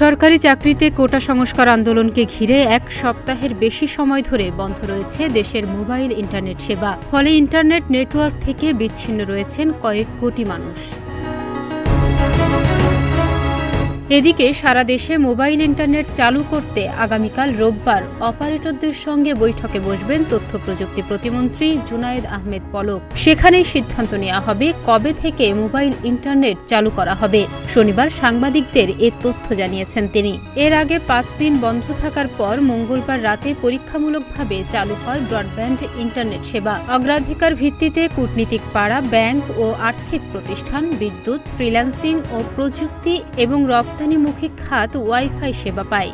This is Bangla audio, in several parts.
সরকারি চাকরিতে কোটা সংস্কার আন্দোলনকে ঘিরে এক সপ্তাহের বেশি সময় ধরে বন্ধ রয়েছে দেশের মোবাইল ইন্টারনেট সেবা। ফলে ইন্টারনেট নেটওয়ার্ক থেকে বিচ্ছিন্ন রয়েছেন কয়েক কোটি মানুষ। এদিকে সারা দেশে মোবাইল ইন্টারনেট চালু করতে আগামীকাল রোববার অপারেটরদের সঙ্গে বৈঠকে বসবেন তথ্য প্রযুক্তি প্রতিমন্ত্রী জুনায়েদ আহমেদ পলক। সেখানেই সিদ্ধান্ত নেওয়া হবে কবে থেকে মোবাইল ইন্টারনেট চালু করা হবে। শনিবার সাংবাদিকদের এ তথ্য জানিয়েছেন তিনি। এর আগে 5 দিন বন্ধ থাকার পর মঙ্গলবার রাতে পরীক্ষামূলকভাবে চালু হয় ব্রডব্যান্ড ইন্টারনেট সেবা। অগ্রাধিকার ভিত্তিতে কূটনীতিক পাড়া, ব্যাংক ও আর্থিক প্রতিষ্ঠান, বিদ্যুৎ, ফ্রিল্যান্সিং ও প্রযুক্তি এবং রপ্তানিমুখী খাত ওয়াইফাই সেবা পায়।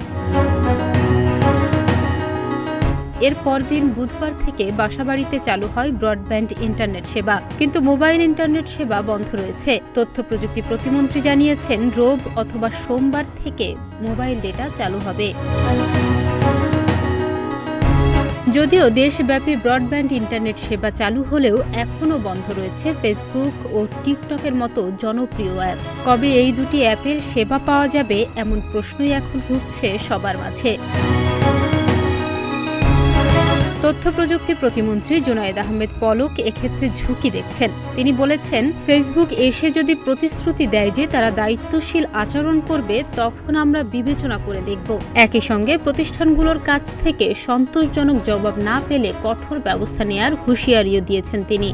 এর পরদিন বুধবার থেকে বাসাবাড়িতে চালু হয় ব্রডব্যান্ড ইন্টারনেট সেবা, কিন্তু মোবাইল ইন্টারনেট সেবা বন্ধ রয়েছে। তথ্য প্রযুক্তি প্রতিমন্ত্রী জানিয়েছেন, রোব অথবা সোমবার থেকে মোবাইল ডেটা চালু হবে। যদিও দেশব্যাপী ব্রডব্যান্ড ইন্টারনেট সেবা চালু হলেও এখনও বন্ধ রয়েছে ফেসবুক ও টিকটকের মতো জনপ্রিয় অ্যাপস। কবে এই দুটি অ্যাপের সেবা পাওয়া যাবে এমন প্রশ্নই এখন উঠছে সবার মাঝে। তথ্য প্রযুক্তি প্রতিমন্ত্রী জুনায়েদ আহমেদ পলক এক্ষেত্রে ঝুঁকি দেখছেন। তিনি বলেছেন, ফেসবুক এসে যদি প্রতিশ্রুতি দেয় যে তারা দায়িত্বশীল আচরণ করবে, তখন আমরা বিবেচনা করে দেখব। একই সঙ্গে প্রতিষ্ঠানগুলোর কাছ থেকে সন্তোষজনক জবাব না পেলে কঠোর ব্যবস্থা নেয়ার হুঁশিয়ারিও দিয়েছেন তিনি।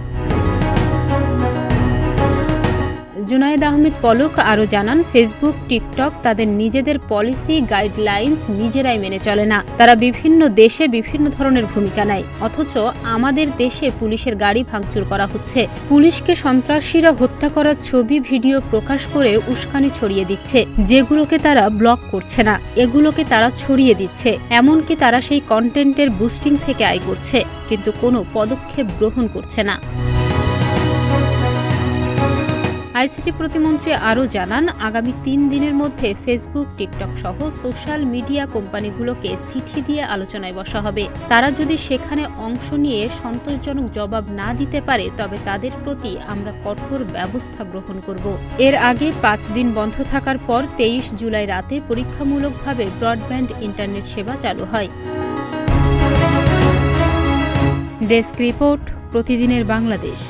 জুনায়েদ আহমেদ পলক আরও জানান, ফেসবুক, টিকটক তাদের নিজেদের পলিসি গাইডলাইন্স নিজেরাই মেনে চলে না। তারা বিভিন্ন দেশে বিভিন্ন ধরনের ভূমিকা নেয়, অথচ আমাদের দেশে পুলিশের গাড়ি ভাঙচুর করা হচ্ছে। পুলিশকে সন্ত্রাসীরা হত্যা করার ছবি, ভিডিও প্রকাশ করে উস্কানি ছড়িয়ে দিচ্ছে। যেগুলোকে তারা ব্লক করছে না, এগুলোকে তারা ছড়িয়ে দিচ্ছে। এমনকি তারা সেই কন্টেন্টের বুস্টিং থেকে আয় করছে, কিন্তু কোনো পদক্ষেপ গ্রহণ করছে না। আইসিটি প্রতিমন্ত্রী আরও জানান, আগামী 3 দিনের মধ্যে ফেসবুক, টিকটক সহ সোশ্যাল মিডিয়া কোম্পানিগুলোকে চিঠি দিয়ে আলোচনায় বসা হবে। তারা যদি সেখানে অংশ নিয়ে সন্তোষজনক জবাব না দিতে পারে, তবে তাদের প্রতি আমরা কঠোর ব্যবস্থা গ্রহণ করব। এর আগে 5 দিন বন্ধ থাকার পর 23 জুলাই রাতে পরীক্ষামূলকভাবে ব্রডব্যান্ড ইন্টারনেট সেবা চালু হয়। ডেস্ক রিপোর্ট, প্রতিদিনের বাংলাদেশ।